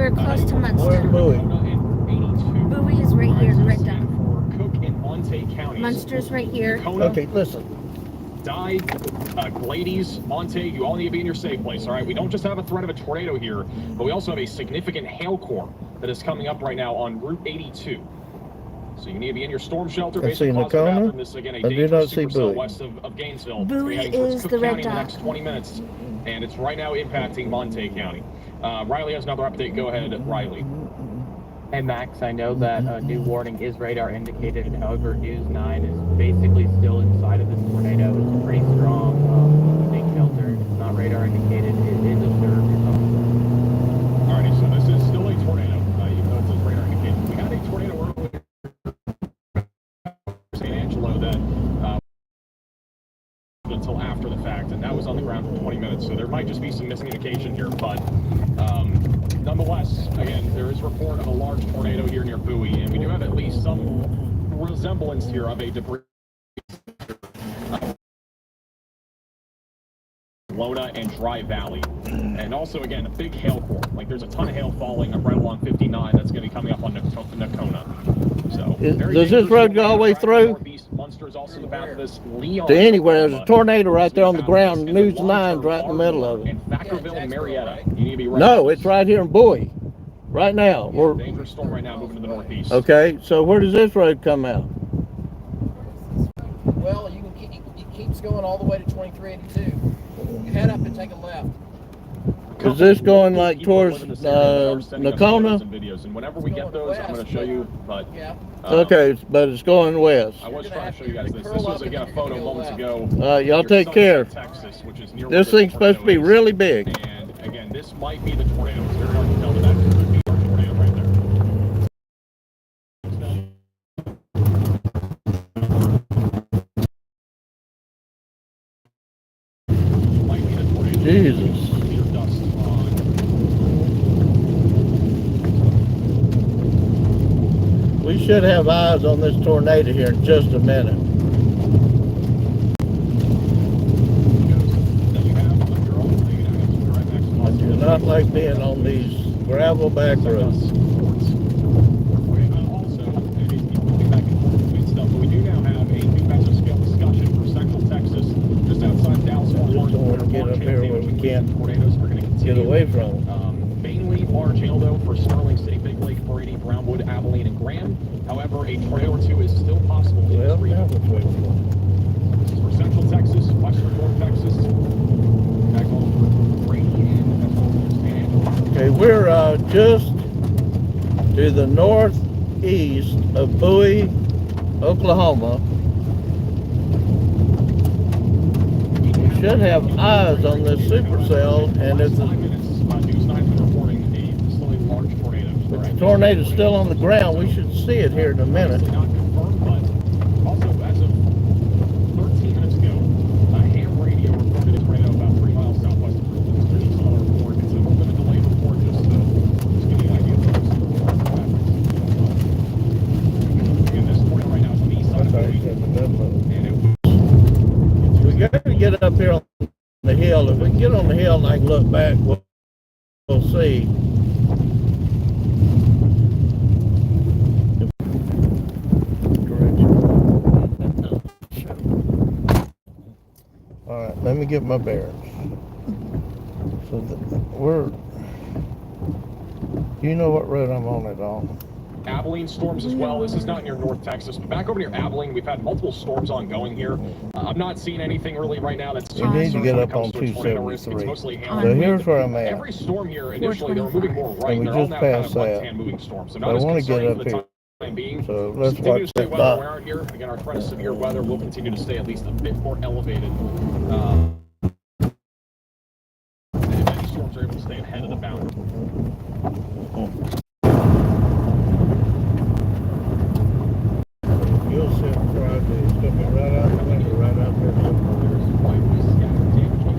We're close to Munster. Where's Bowie? Bowie is right here, the red dot. Cook and Monte counties. Munster's right here. Okay, listen. Dye, Glades, Monte, you all need to be in your safe place, all right? We don't just have a threat of a tornado here, but we also have a significant hail core that is coming up right now on Route 82. So you need to be in your storm shelter. I see Nakona. This, again, I do not see Bowie. West of Gainesville. Bowie is the red dot. In the next 20 minutes, and it's right now impacting Monte County. Riley has another update. Go ahead, Riley. Hey Max, I know that a new warning is radar indicated. However, News 9 is basically still inside of this tornado. It's pretty strong. Stay sheltered. It's not radar indicated. It is observed. Alrighty, so this is still a tornado, even though it says radar indicated. We had a tornado earlier in St. Angelo that until after the fact, and that was on the ground for 20 minutes. So there might just be some miscommunication here, but nonetheless, again, there is a report of a large tornado here near Bowie, and we do have at least some resemblance here of a debris. Lona and Dry Valley, and also again a big hail core. Like there's a ton of hail falling right along 59 that's going to be coming up on Nakona. So does this road go all the way through? Munster's also the path of this. Leon to anywhere. There's a tornado right there on the ground. News 9's right in the middle of it. And Thackerville and Marietta. You need to be ready. No, it's right here in Bowie. Right now. We're dangerous storm right now moving to the northeast. Okay, so where does this road come out? Well, it keeps going all the way to 2382. You head up and take a left. Is this going like towards Nakona? And whenever we get those, I'm going to show you. But okay, but it's going west. I was trying to show you guys this. This was again a photo moments ago. Y'all take care. Texas, which is this thing's supposed to be really big. And again, this might be the tornado. It's very hard to tell, but that could be our tornado right there. Jesus. We should have eyes on this tornado here in just a minute. I do not like being on these gravel back roads. We do now have a new massive scale discussion for Central Texas, just outside Dallas. We just don't want to get up here where we can't get away from them. Mainly large hail though for Sterling City, Big Lake, Brady, Brownwood, Abilene, and Graham. However, a tornado or two is still possible in this region. This is for Central Texas, Western North Texas, back over Brady and San Angelo. Okay, we're just to the northeast of Bowie, Oklahoma. We should have eyes on this supercell, and if the tornado's still on the ground, we should see it here in a minute. Not confirmed, but also as of 13 minutes ago, ham radio reported a tornado about 3 miles southwest of Brooklyn. There's just another report. It's a little bit of a delayed report, just to give you an idea of what's again, this tornado right now is on the east side of Bowie. We got to get up here on the hill. If we can get on the hill and I can look back, we'll see. All right, let me get my bearings. So do you know what road I'm on at all? Abilene storms as well. This is not near North Texas, but back over near Abilene, we've had multiple storms ongoing here. I'm not seeing anything really right now that's we need to get up on 273. So here's where I'm at. Every storm here initially they were moving more right. And we They're just all now passed kind of that. left-hand moving storms. So I want to get up here. Being. So let's continue watch to stay that well dot. around here. Again, our threat of severe weather will continue to stay at least a bit more elevated. And many storms are able to stay ahead of the boundary. You'll see it Friday. It's going to be right out the window, right out there. There's widely scattered damage.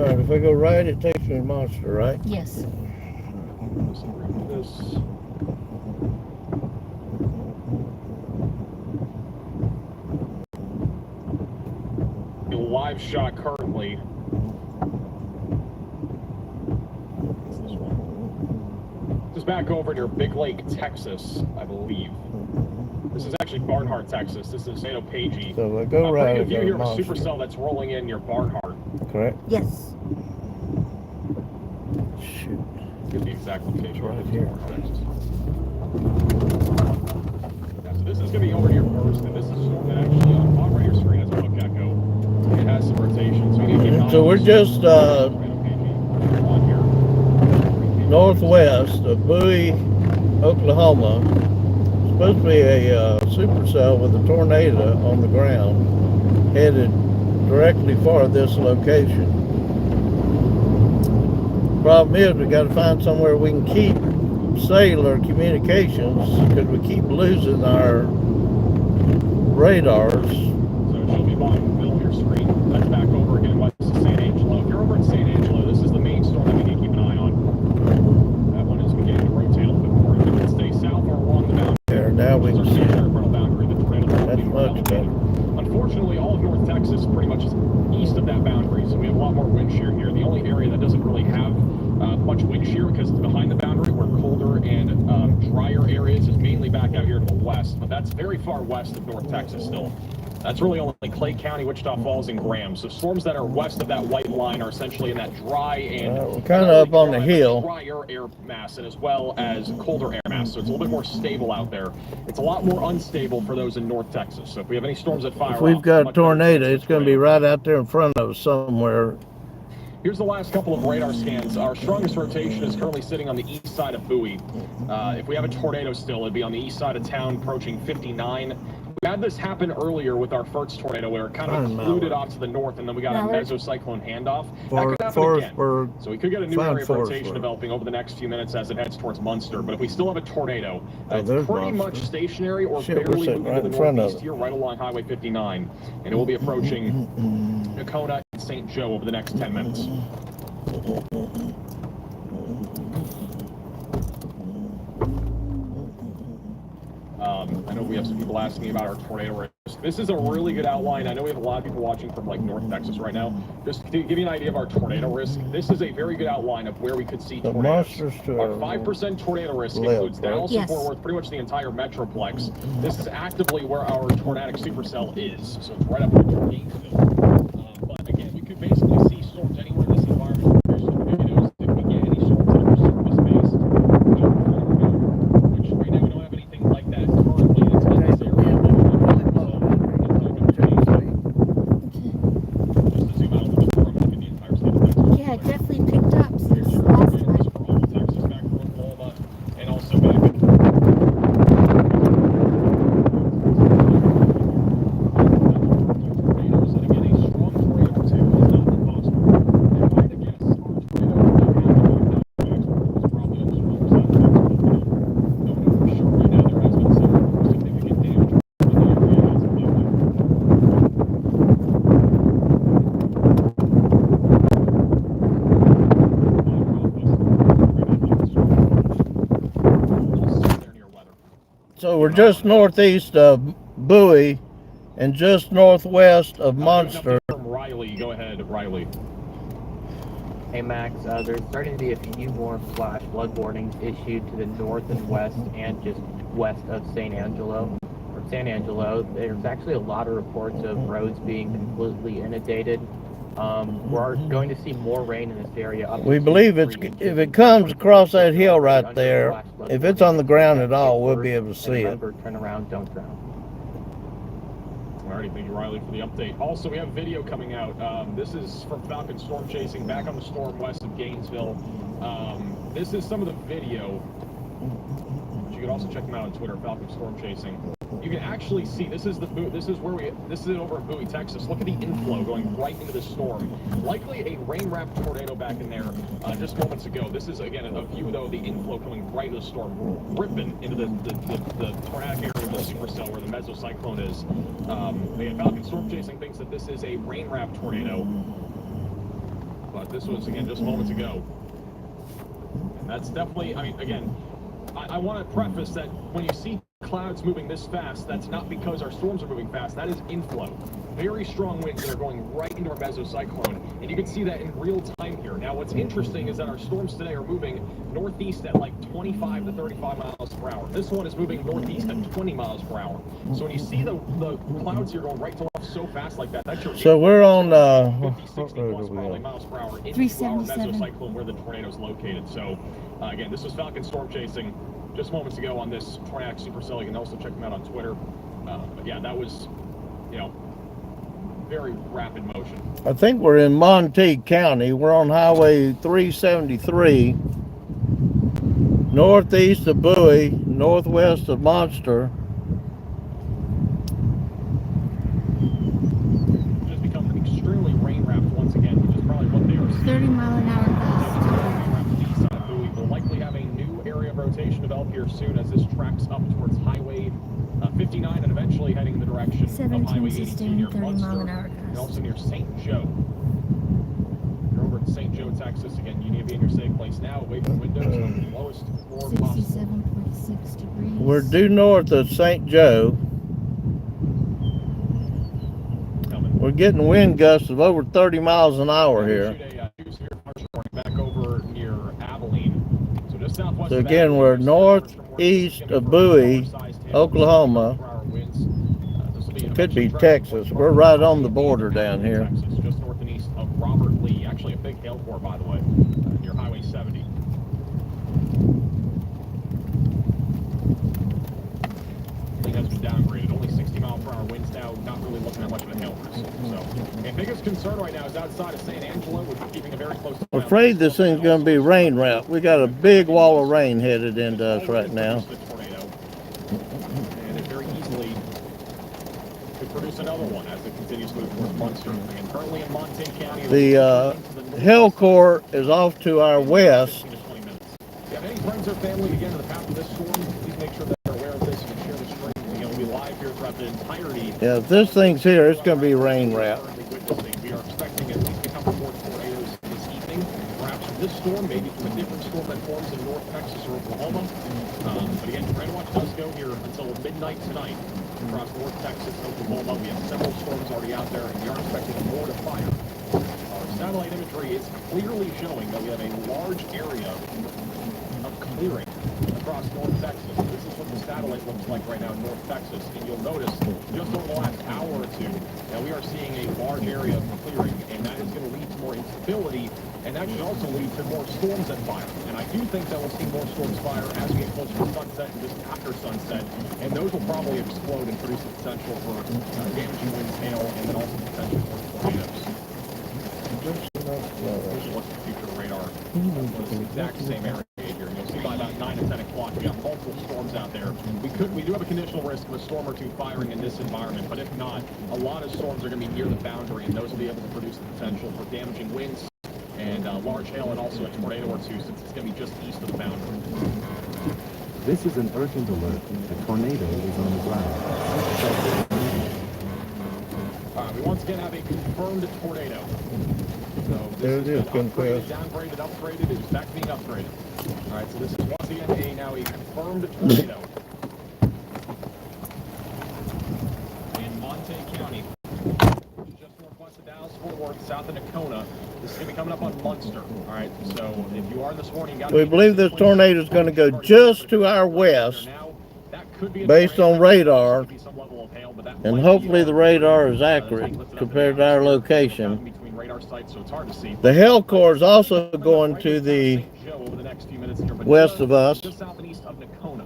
Alright, if I go right, it takes me to Monster, right? Yes. This. The live shot currently. What's this one? This is back over near Big Lake, Texas, I believe. This is actually Barnhart, Texas. This is St. Opage. So if I go right, a I view go here to of a Monster. supercell that's rolling in near Barnhart. Correct? Yes. Shoot. Get the exact location. Right here. Texas. Yeah, so this is going to be over near First, and this is a storm that actually on the top right of your screen has a hook echo. It has some rotation, so we need to keep an eye So on we're this. just On here. northwest of Bowie, Oklahoma. Supposed to be a supercell with a tornado on the ground headed directly for this location. Problem is, we got to find somewhere we can keep cellular communications because we keep losing our radars. So it should be bottom middle of your screen. That's back over again west of San Angelo. If you're over at San Angelo, this is the main storm that we need to keep an eye on. That one is beginning to rotate a little bit more. If it can stay south or along the boundary. There, now we can see it. Boundary, the tornado will That's be more much better. elevated. Unfortunately, all of North Texas pretty much is east of that boundary, so we have a lot more wind shear here. The only area that doesn't really have much wind shear because it's behind the boundary where colder and drier areas is mainly back out here to the west, but that's very far west of North Texas still. That's really only Clay County, Wichita Falls, and Graham. So storms that are west of that white line are essentially in that dry and We're kind of up on the hill. drier air mass, and as well as colder air mass. So it's a little bit more stable out there. It's a lot more unstable for those in North Texas. So if we have any storms that fire If we've off, got a much better tornado, chance of it's going to be tornado. right out there in front of us somewhere. Here's the last couple of radar scans. Our strongest rotation is currently sitting on the east side of Bowie. If we have a tornado still, it'd be on the east side of town, approaching 59. We had this happen earlier with our first tornado where it kind of included off to the north, and then we got a mesocyclone handoff. That could happen again. So we could get a new area of rotation developing over the next few minutes as it heads towards Munster. But if we still have a tornado, it's pretty much stationary or barely moving to the northeast here, right along Highway 59. And it will be approaching Nakona and St. Joe over the next 10 minutes. I know we have some people asking me about our tornado risk. This is a really good outline. I know we have a lot of people watching from like North Texas right now. Just to give you an idea of our tornado risk, this is a very good outline of where we could see tornadoes. Our 5% tornado risk includes Dallas and Fort Worth, pretty much the entire Metroplex. This is actively where our tornadic supercell is. So it's right up near Gainesville. But again, we could basically see storms anywhere in this environment. Here's some videos. If we get any storms that are surface-based, which right now we don't have anything like that currently. It's in this area. Just to zoom out a little bit more, I'm going to get the entire state of Texas. Yeah, it definitely picked up since last time. For all of Texas, back from Oklahoma, and also back in tornadoes, and again, a strong tornado or two is not impossible. And if I had to guess, our tornado would not have the expert is probably on the stronger side of Texas. Don't know for sure right now. There has been some significant damage in the area as of late. So we're just northeast of Bowie and just northwest of Monster. From Riley, go ahead, Riley. Hey Max, there's starting to be a few more flash flood warnings issued to the north and west and just west of San Angelo. There's actually a lot of reports of roads being completely inundated. We're going to see more rain in this area. We believe if it comes across that hill right there, if it's on the ground at all, we'll be able to see it. Remember, turn around, don't drown. Alrighty, thank you, Riley, for the update. Also, we have video coming out. This is from Falcon Storm Chasing, back on the storm west of Gainesville. This is some of the video. You can also check them out on Twitter, Falcon Storm Chasing. You can actually see this is over in Bowie, Texas. Look at the inflow going right into the storm. Likely a rain-wrapped tornado back in there just moments ago. This is again a view though, the inflow coming right into the storm, ripping into the tornadic area of the supercell where the mesocyclone is. Again, Falcon Storm Chasing thinks that this is a rain-wrapped tornado. But but this was, again, just moments ago. And that's definitely, I mean, again, I want to preface that when you see clouds moving this fast, that's not because our storms are moving fast. That is inflow. Very strong winds that are going right into our mesocyclone, and you can see that in real time here. Now, what's interesting is that our storms today are moving northeast at like 25 to 35 miles per hour. This one is moving northeast at 20 miles per hour. So when you see the clouds here going right to left so fast like that, that's your So we're on 50, 60 plus probably miles per hour into our mesocyclone where the tornado is located. So again, this was Falcon storm chasing just moments ago on this Tornadic supercell. You can also check them out on Twitter. But yeah, that was, you know, very rapid motion. I think we're in Montague County. We're on Highway 373, northeast of Bowie, northwest of Monster. Just become extremely rain wrapped once again, which is probably what they are seeing. 30-mile-an-hour gust. We'll likely have a new area of rotation develop here soon as this tracks up towards Highway 59 and eventually heading in the direction of Highway 82 near Munster and also near St. Joe. You're over at St. Joe, Texas. Again, you need to be in your safe place now, away from windows on the lowest floor possible. 67.6 degrees. We're due north of St. Joe. We're getting wind gusts of over 30 miles an hour here. Back over near Abilene. So just southwest So of again, Abilene, we're northeast of Bowie, Oklahoma. It could be Texas. We're right on the border down here. Texas, just north and east of Robert Lee. Actually, a big hail core, by the way, near Highway 70. It has been downgraded. Only 60-mile-per-hour winds now. Not really looking at much of a hail risk. So, the biggest concern right now is outside of San Angelo. We're keeping a very close. I'm afraid this thing's going to be rain wrapped. We got a big wall of rain headed into us right now. And it very easily could produce another one as it continues to move towards Munster. And currently in Montague County, The hail core is off to our west. 15 to 20 minutes. If you have any friends or family to get into the path of this storm, please make sure that they're aware of this and share the stream. We'll be live here throughout the entirety. Yeah, if this thing's here, it's going to be rain wrapped. We are expecting at least a couple more tornadoes this evening. Perhaps from this storm, maybe from a different storm that forms in North Texas or Oklahoma. But again, Tornado Watch does go here until midnight tonight across North Texas and Oklahoma. We have several storms already out there, and we are expecting more to fire. Our satellite imagery is clearly showing that we have a large area of clearing across North Texas. This is what the satellite looks like right now in North Texas, and you'll notice just over the last hour or two that we are seeing a large area of clearing, and that is going to lead to more instability, and that should also lead to more storms that fire. And I do think that we'll see more storms fire as we get closer to sunset and just after sunset, and those will probably explode and produce the potential for damaging winds, hail, and then also potential for tornadoes. This is what's the future radar. It's the exact same area here. You'll see by about 9 to 10 o'clock, we got multiple storms out there. We do have a conditional risk of a storm or two firing in this environment, but if not, a lot of storms are going to be near the boundary, and those will be able to produce the potential for damaging winds and large hail, and also a tornado or two, since it's going to be just east of the boundary. This is an urgent alert. A tornado is on the ground. All right, we once again have a confirmed tornado. So There it is, upgraded, downgraded, upgraded. It is back to being upgraded. All right, so this is once again now a confirmed tornado in Montague County, just northwest of Dallas, Fort Worth, south of Nakona. This is going to be coming up on Munster. All right, so if you are this morning, We believe this tornado is going to go just to our west, based on radar, and hopefully the radar is accurate compared to our location. The hail core is also going to the west of us. Just south and east of Nakona.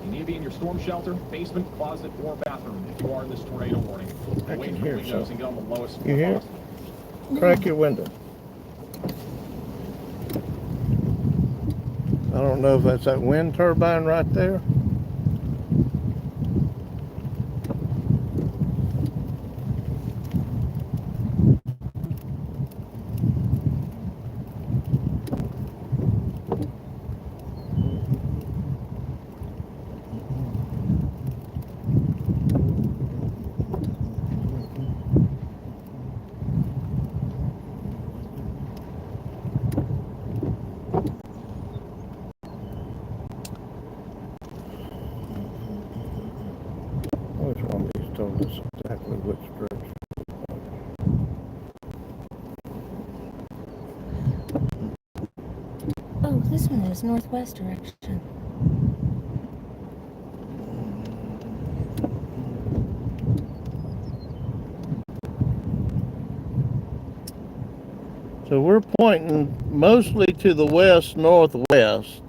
You need to be in your storm shelter, basement, closet, or bathroom if you are in this tornado warning. Away from hear windows and get on the lowest You hear? possible. Crack your window. I don't know if that's that wind turbine right there. Oh, this one is northwest direction. So we're pointing mostly to the west northwest.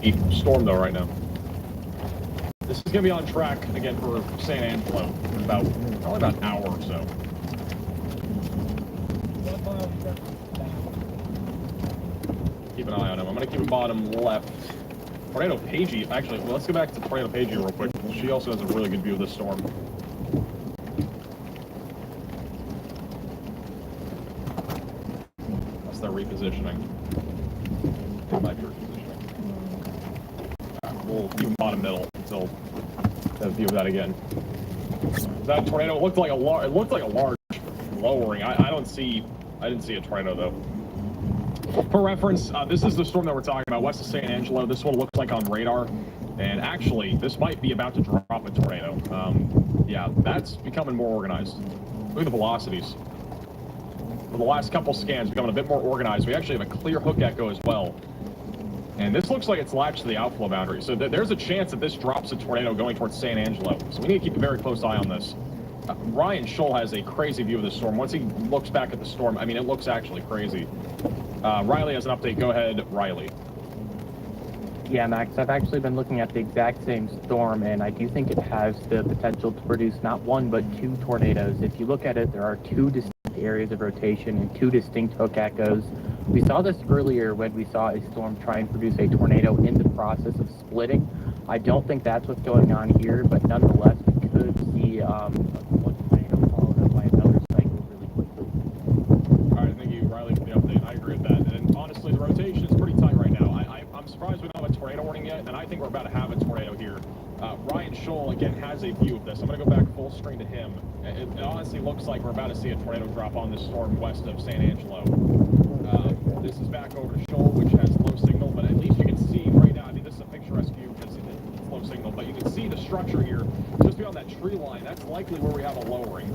Deep storm though right now. This is gonna be on track again for San Angelo in probably about an hour or so. Keep an eye on him. I'm gonna keep a bottom left. Tornado Pagey, actually, well, let's go back to Tornado Pagey real quick. She also has a really good view of this storm. That's their repositioning. It might be repositioning. We'll keep bottom middle until the view of that again. That tornado looked like a large. It looked like a large lowering. I didn't see a tornado though. For reference, this is the storm that we're talking about, west of San Angelo. This one looks like on radar, and actually, this might be about to drop a tornado. Yeah, that's becoming more organized. Look at the velocities. For the last couple scans, becoming a bit more organized. We actually have a clear hook echo as well. And this looks like it's latched to the outflow boundary. So there's a chance that this drops a tornado going towards San Angelo. So we need to keep a very close eye on this. Ryan Scholl has a crazy view of the storm. Once he looks back at the storm, I mean, it looks actually crazy. Riley has an update. Go ahead, Riley. Yeah, Max, I've actually been looking at the exact same storm, and I do think it has the potential to produce not one, but two tornadoes. If you look at it, there are two distinct areas of rotation and two distinct hook echoes. We saw this earlier when we saw a storm try and produce a tornado in the process of splitting. I don't think that's what's going on here, but nonetheless, we could see one tornado followed up by another cycle really quickly. All right, thank you, Riley, for the update. I agree with that. And honestly, the rotation is pretty tight right now. I'm surprised we don't have a tornado warning yet, and I think we're about to have a tornado here. Ryan Scholl, again, has a view of this. I'm going to go back full screen to him. It honestly looks like we're about to see a tornado drop on this storm west of San Angelo. This is back over to Scholl, which has low signal, but at least you can see right now, I mean, this is a picturesque view because it's low signal, but you can see the structure here just beyond that tree line. That's likely where we have a lowering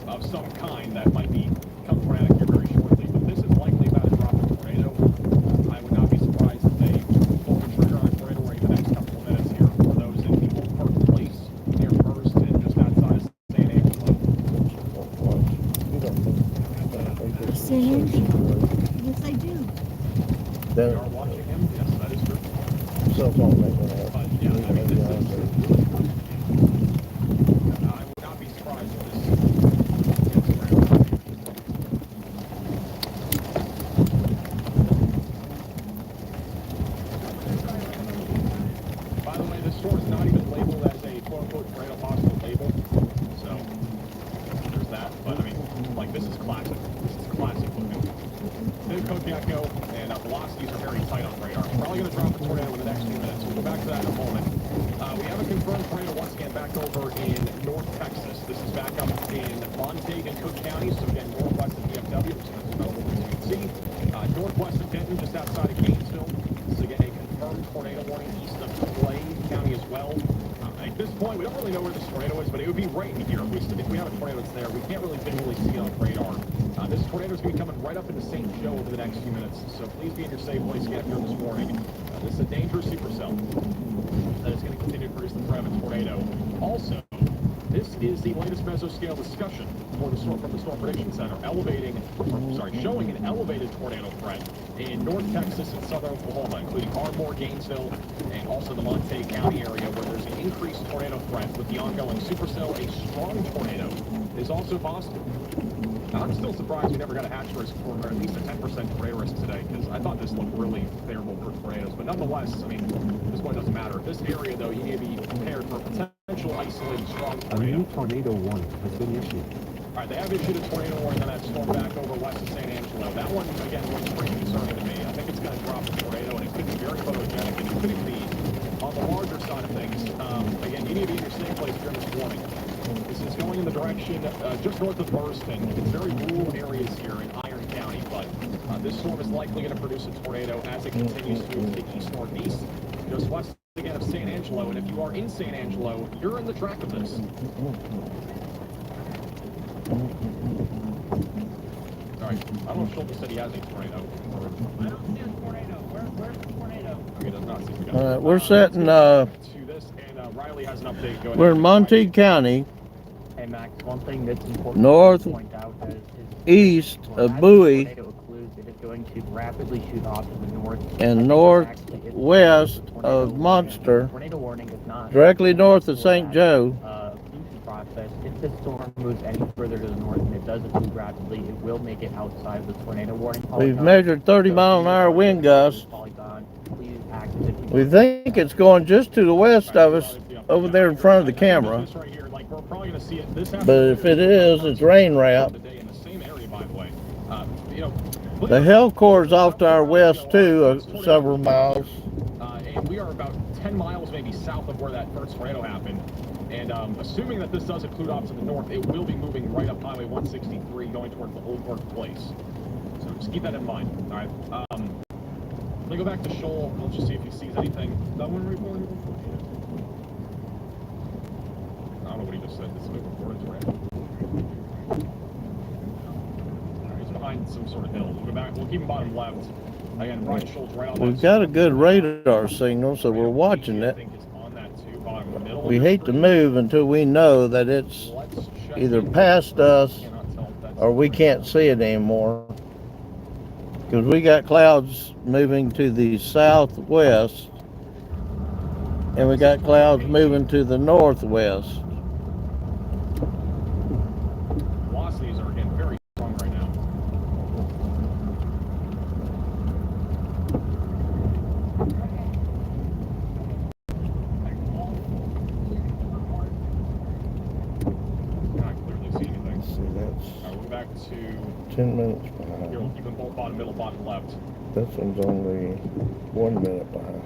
of some kind that might become tornadic here very shortly, but this is likely about to drop a tornado. I would not be surprised if they pull the trigger on a tornado warning in the next couple of minutes here for those in the Old Park Place near First and just outside of San Angelo. San Angelo. Yes, I do. We are watching him. Yes, that is true. Cell phone making But yeah, I mean, this is. I would not be surprised if this gets around. By the way, this storm is not even labeled as a quote-unquote tornado possible label. So there's that. But I mean, like, this is classic. This is classic looking. Big hook echo, and velocities are very tight on radar. Probably going to drop a tornado in the next few minutes. We'll go back to that in a moment. We have a confirmed tornado once again back over in North Texas. This is back up in Montague and Cook County, so again, northwest of DFW, so that's available as you can see. Northwest of Denton, just outside of Gainesville. This is again a confirmed tornado warning east of Clay County as well. At this point, we don't really know where this tornado is, but it would be right in here. If we have a tornado that's there, we can't really visually see it on radar. This tornado is going to be coming right up into St. Joe over the next few minutes, so please be in your safe place again here this morning. This is a dangerous supercell that is going to continue to produce the threat of a tornado. Also, this is the latest mesoscale discussion for the storm from the Storm Prediction Center, showing an elevated tornado threat in North Texas and southern Oklahoma, including Ardmore, Gainesville, and also the Montague County area, where there's an increased tornado threat with the ongoing supercell. A strong tornado is also possible. Now, I'm still surprised we never got a hatch risk for at least a 10% tornado risk today, because I thought this looked really favorable for tornadoes. But nonetheless, I mean, this point doesn't matter. This area, though, you need to be prepared for a potential isolated strong A tornado. new tornado warning has been issued. All right, they have issued a tornado warning on that storm back over west of San Angelo. That one, again, looks pretty concerning to me. I think it's going to drop a tornado, and it could be very photogenic, and it could be on the larger side of things. Again, you need to be in your safe place during this warning. This is going in the direction just north of Burston. It's very rural areas here in Iron County, but this storm is likely going to produce a tornado as it continues to move to the east-northeast, just west again of San Angelo. And if you are in San Angelo, you're in the track of this. All right, I don't know if Schultz said he has a tornado. I don't see a tornado. Where's the tornado? Okay, does not seem to go. All right, we're setting. To this, and Riley has an update. Go ahead. We're in Montague County, Hey Max, one thing that's important North to point out is east as of the Bowie tornado occludes, it is going to rapidly shoot off to the north and northwest of Monster, tornado warning is not directly north of St. Joe. Occlusion process. If the storm moves any further to the north and it does occlude rapidly, it will make it outside of the tornado warning polygon. We've measured 30-mile-an-hour wind gusts. Please act as if you We think it's going just to the west of us, over there in front of the camera. But if it is, it's rain wrapped. The hell core's off to our west too, several miles. And we are about 10 miles maybe south of where that first tornado happened. And assuming that this does occlude off to the north, it will be moving right up Highway 163 going towards the Old Workplace. So just keep that in mind. All right. Let me go back to Shoal. Let's just see if he sees anything. That one reporting? I don't know what he just said. This is a reported tornado. He's behind some sort of hill. We'll go back. We'll keep him bottom left. Again, Brian Schultz right on that. We've got a good radar signal, so we're watching it. We hate to move until we know that it's either past us or we can't see it anymore. Because we got clouds moving to the southwest and we got clouds moving to the northwest. Velocities are again very strong right now. Cannot clearly see anything. See, that's Alright, we're back to 10 minutes here. behind. We'll keep them both bottom, middle, bottom, left. This one's only 1 minute behind.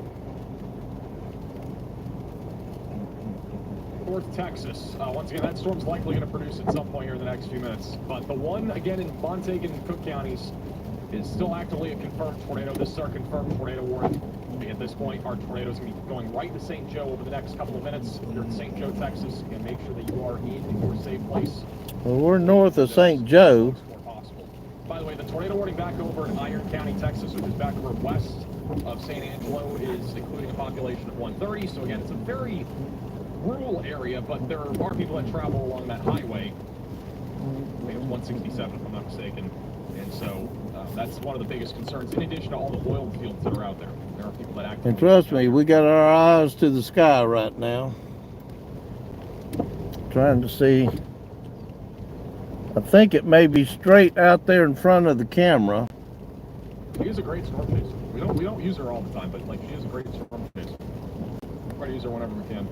North Texas. Once again, that storm's likely going to produce at some point here in the next few minutes. But the one, again, in Montague and Cook counties is still actively a confirmed tornado. This is our confirmed tornado warning. At this point, our tornado is going to be going right to St. Joe over the next couple of minutes. If you're in St. Joe, Texas, and make sure that you are in your safe place. Well, we're north of St. Joe. By the way, the tornado warning back over in Iron County, Texas, which is back over west of San Angelo, is including a population of 130. So again, it's a very rural area, but there are people that travel along that highway. I think it's 167, if I'm not mistaken. And so that's one of the biggest concerns, in addition to all the oil fields that are out there. There are people that actively... And trust me, we got our eyes to the sky right now. Trying to see. I think it may be straight out there in front of the camera. She is a great storm chaser. We don't use her all the time, but like she is a great storm chaser. Try to use her whenever we can.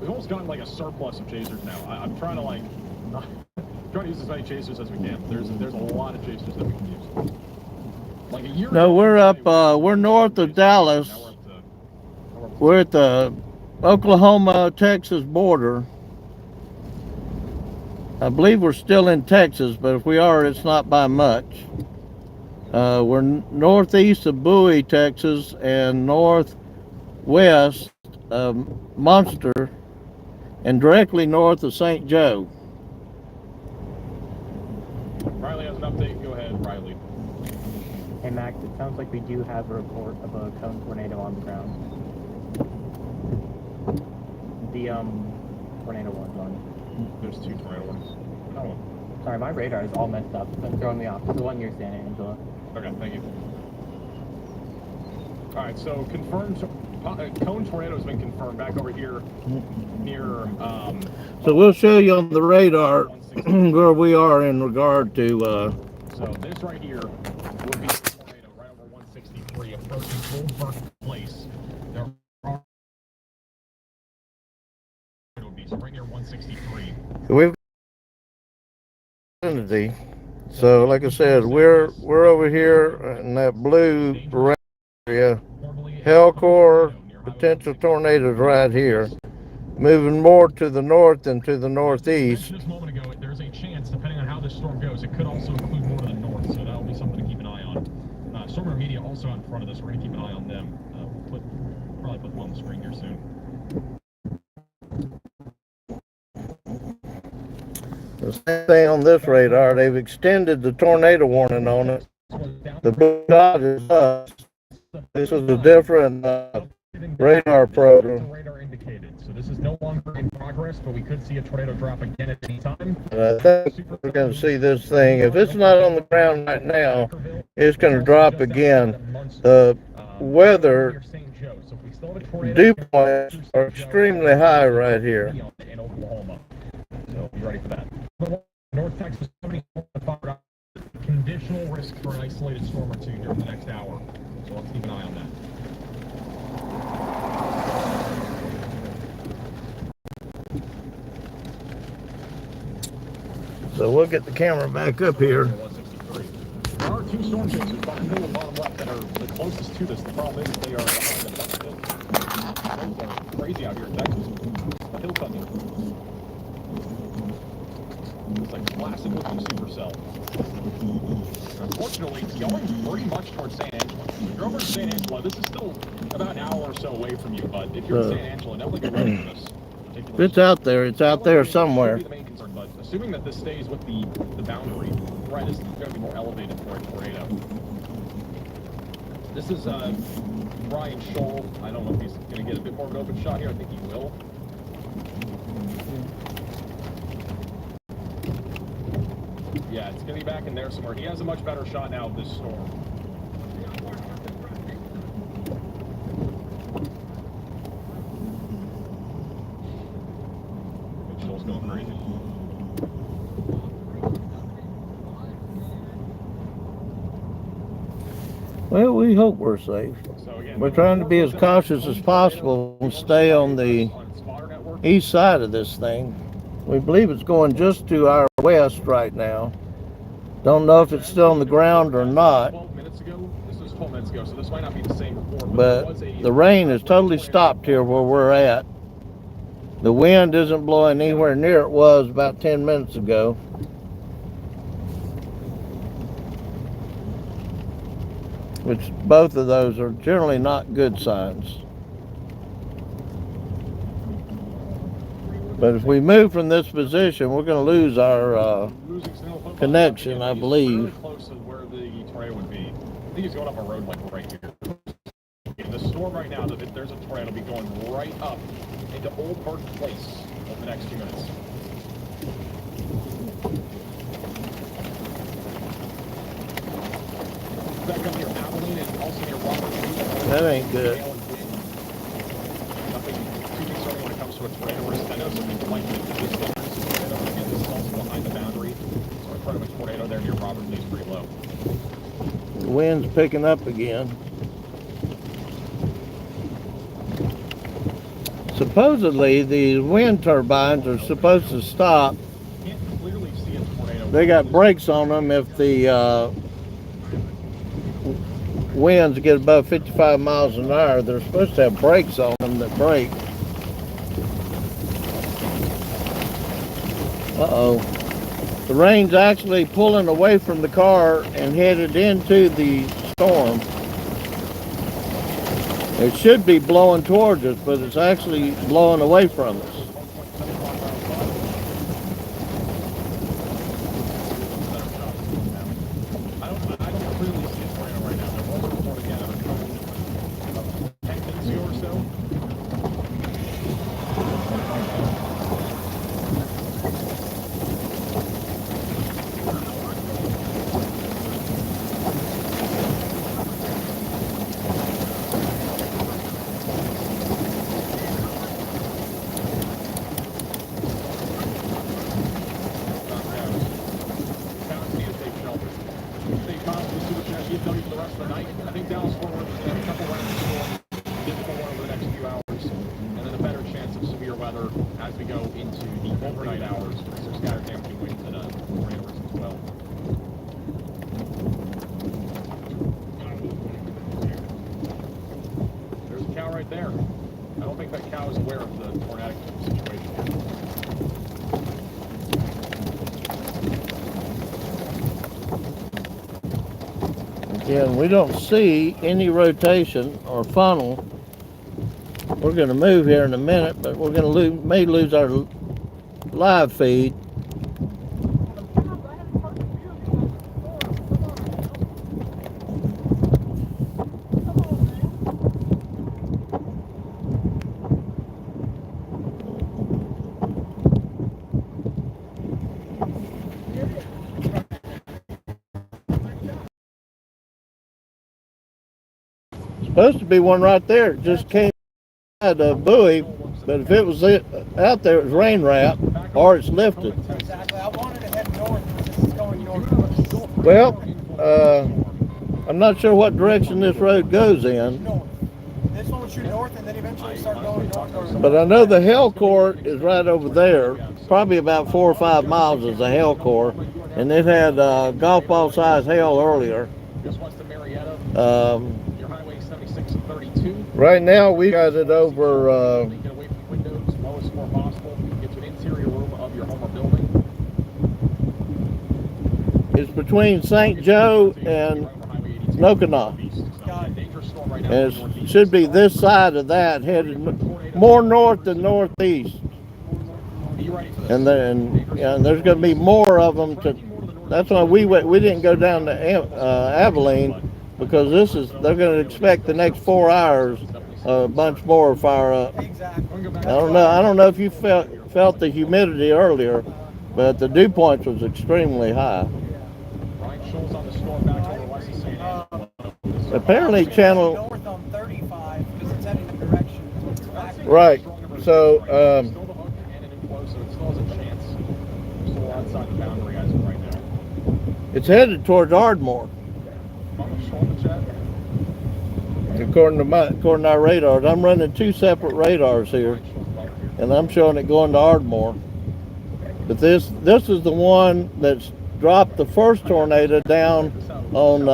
We've almost gotten like a surplus of chasers now. I'm trying to like trying to use as many chasers as we can. There's a lot of chasers that we can use. Like a year. No, we're up. We're north of Dallas. We're at the Oklahoma-Texas border. I believe we're still in Texas, but if we are, it's not by much. We're northeast of Bowie, Texas, and northwest of Monster, and directly north of St. Joe. Riley has an update. Go ahead, Riley. Hey Max, it sounds like we do have a report of a cone tornado on the ground. The tornado one's on. There's two tornado ones. No. Sorry, my radar is all messed up. It's been throwing me off. It's the one near San Angelo. Okay, thank you. All right, so confirmed cone tornado has been confirmed back over here near. So we'll show you on the radar where we are in regard to. So this right here would be the tornado right over 163 approaching Old Workplace. There are so right near 163. We've vicinity. So, like I said, we're over here in that blue area. Hellcore potential tornadoes right here, moving more to the north and to the northeast. Just a moment ago, there's a chance, depending on how this storm goes, it could also include more to the north, so that'll be something to keep an eye on. Storm Media also out in front of this. We're going to keep an eye on them. We'll probably put them on the screen here soon. The same thing on this radar. They've extended the tornado warning on it. The blue dot is us. This is a different radar program. Radar indicated, so this is no longer in progress, but we could see a tornado drop again at any time. I think we're going to see this thing. If it's not on the ground right now, it's going to drop again. The weather dew points are extremely high right here. In Oklahoma, so be ready for that. North Texas, conditional risk for an isolated storm or two during the next hour, so let's keep an eye on that. So we'll get the camera back up here. There are two storm chases, bottom middle and bottom left, that are the closest to this. The problem is they are behind the hills. It's crazy out here in Texas. A hill coming. It's like classic looking supercell. Unfortunately, it's going pretty much towards San Angelo. If you're over in San Angelo, this is still about an hour or so away from you, but if you're in San Angelo, definitely get ready for this. If it's out there, it's out there somewhere. The main concern, but assuming that this stays with the boundary, right, this is going to be more elevated for a tornado. This is Brian Scholl. I don't know if he's going to get a bit more of an open shot here. I think he will. Yeah, it's going to be back in there somewhere. He has a much better shot now of this storm. Scholl's going crazy. Well, we hope we're safe. So again, We're trying to be as cautious as possible and stay on the east side of this thing. We believe it's going just to our west right now. Don't know if it's still on the ground or not. 12 minutes ago. This was 12 minutes ago, so this might not be the same report. But the rain has totally stopped here where we're at. The wind isn't blowing anywhere near it was about 10 minutes ago. Which both of those are generally not good signs. But if we move from this position, we're going to lose our connection, I believe. Close to where the tornado would be. I think it's going up a road like right here. In the storm right now, if there's a tornado, it'll be going right up into Old Burke Place over the next few minutes. Back up near Abilene and also near Robert. That ain't good. Nothing too concerning when it comes to a tornado risk. I know some people like to this tornado. Again, this is also behind the boundary. So in front of a tornado there near Robert is pretty low. The wind's picking up again. Supposedly, the wind turbines are supposed to stop. Can't clearly see a tornado. They got brakes on them if the winds get above 55 miles an hour. They're supposed to have brakes on them that brake. Uh-oh. The rain's actually pulling away from the car and headed into the storm. It should be blowing towards us, but it's actually blowing away from us. I don't clearly see a tornado right now. There was a report again of a couple 10 minutes ago or so. as we go into the overnight hours for some scattered damaging winds and tornadoes as well. There's a cow right there. I don't think that cow is aware of the tornadic situation. Again, we don't see any rotation or funnel. We're going to move here in a minute, but we're going to may lose our live feed. Supposed to be one right there. It just came out of the buoy, but if it was out there, it was rain wrap or it's lifted. Exactly. I wanted to head north, but this is going north. Well, I'm not sure what direction this road goes in, North. This one will shoot north and then eventually start going north. but I know the hell court is right over there. Probably about 4 or 5 miles is the hell court, and it had golf ball size hail earlier. Just west of Marietta, your highway 76 and 32. Right now we got it over. Get away from windows, lowest floor possible. Get to an interior room of your home or building. It's between St. Joe and Nokonoc. And it should be this side of that, headed more north than northeast. And then there's going to be more of them. That's why we didn't go down to Abilene, because they're going to expect the next 4 hours a bunch more fire up. I don't know if you felt the humidity earlier, but the dew point was extremely high. Apparently channel North on 35 because it's heading in the direction. Right. So it's headed towards Ardmore. According to our radars, I'm running 2 separate radars here, and I'm showing it going to Ardmore. But this is the one that's dropped the first tornado down on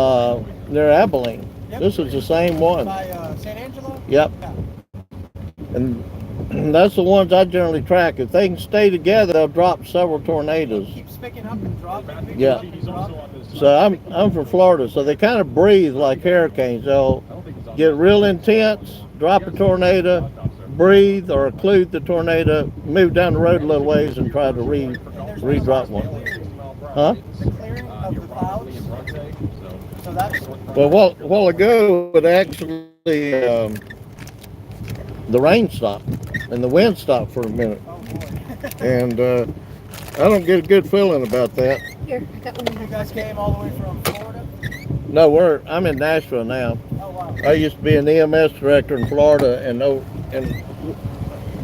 near Abilene. Yep. This is the same one. By San Angelo? Yep. And that's the ones I generally track. If they can stay together, they'll drop several tornadoes. It keeps picking up and dropping. Yeah. So I'm from Florida, so they kind of breathe like hurricanes. They'll get real intense, drop a tornado, breathe or occlude the tornado, move down the road a little ways, and try to re-drop one. Huh? The clearing of the clouds. So that's Well, a while ago, it actually the rain stopped and the wind stopped for a minute, and I don't get a good feeling about that. Here, I got one. you guys came all the way from Florida? No, I'm in Nashville now. Oh wow. I used to be an EMS director in Florida, and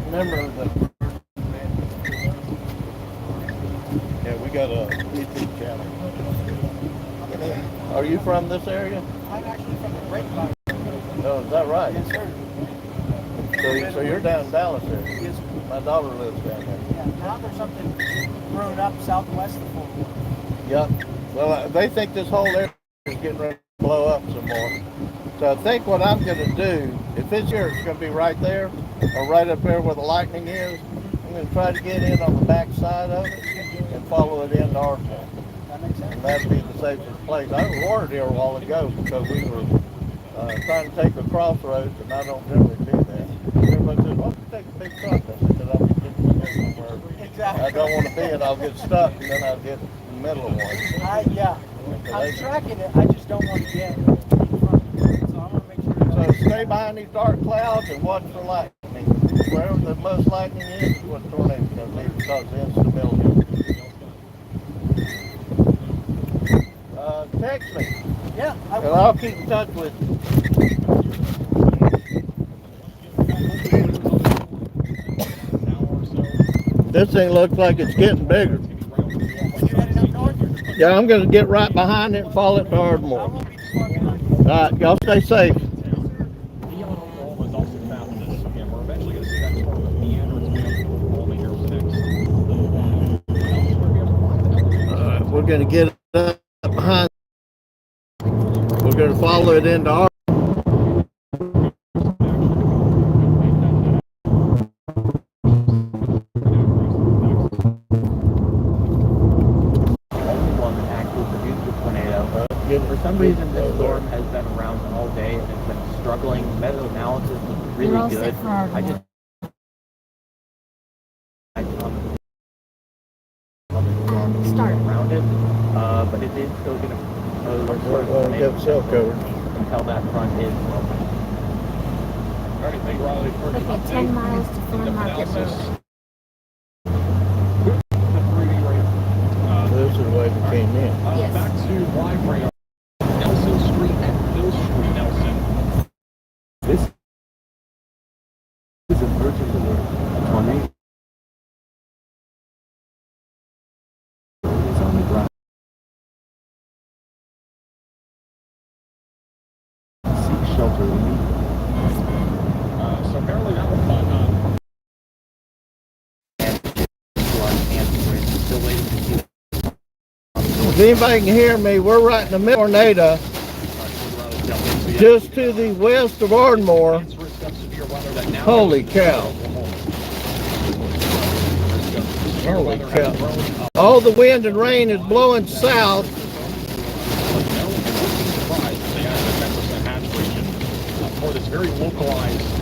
remember the. Yeah, we got a YouTube channel. Are you from this area? I'm actually from the Grapevine. No, is that right? Yes, sir. So you're down in Dallas area? Yes, sir. My daughter lives down there. Yeah, now there's something brewing up southwest of Fort Worth. Yep. Well, they think this whole area is getting ready to blow up some more. So I think what I'm going to do, if it's here, it's going to be right there, or right up there where the lightning is. I'm going to try to get in on the back side of it and follow it into Ardmore. That makes sense. And that'd be the safest place. I was warned here a while ago because we were trying to take a crossroads, and I don't generally do that. Everybody says, "Why don't you take a big truck?" I said, "Because I'll be getting somewhere Exactly. I don't want to be, and I'll get stuck, and then I'll get in the middle of one." Yeah. I'm tracking it. I just don't want to get in front of it. So I want to make sure. So stay behind these dark clouds and watch for lightning. Wherever the most lightning is what the tornado's going to be, because of the instability. Text me, Yeah, I and will. I'll keep in touch with you. This thing looks like it's getting bigger. You headed up north? Yeah, I'm going to get right behind it and follow it to I Ardmore. won't be too far behind. All right, y'all stay safe. Neon Oklahoma is also found in this, and we're eventually going to see that sort of meander its way up to Oklahoma going to get up behind. We're going to follow it into our. For some reason, this storm has been around all day and has been struggling. Meta analysis was really You're all good. set for our I just start. around it, but it is still going to We'll get cell coverage. until that front is broken. All right, thank you, Riley, for the Okay, update. 10 miles to Farm Market Road. This is the way we came in. Yes. Back to live radar. Nelson Street and Hill Street, Nelson. This is an urgent alert. A tornado is on the ground. Seek shelter immediately. So apparently that was fun. Still waiting to see. If anybody can hear me, we're right in the middle of a tornado just to the west of Ardmore. Holy cow. Holy cow. All the wind and rain is blowing south. For this very localized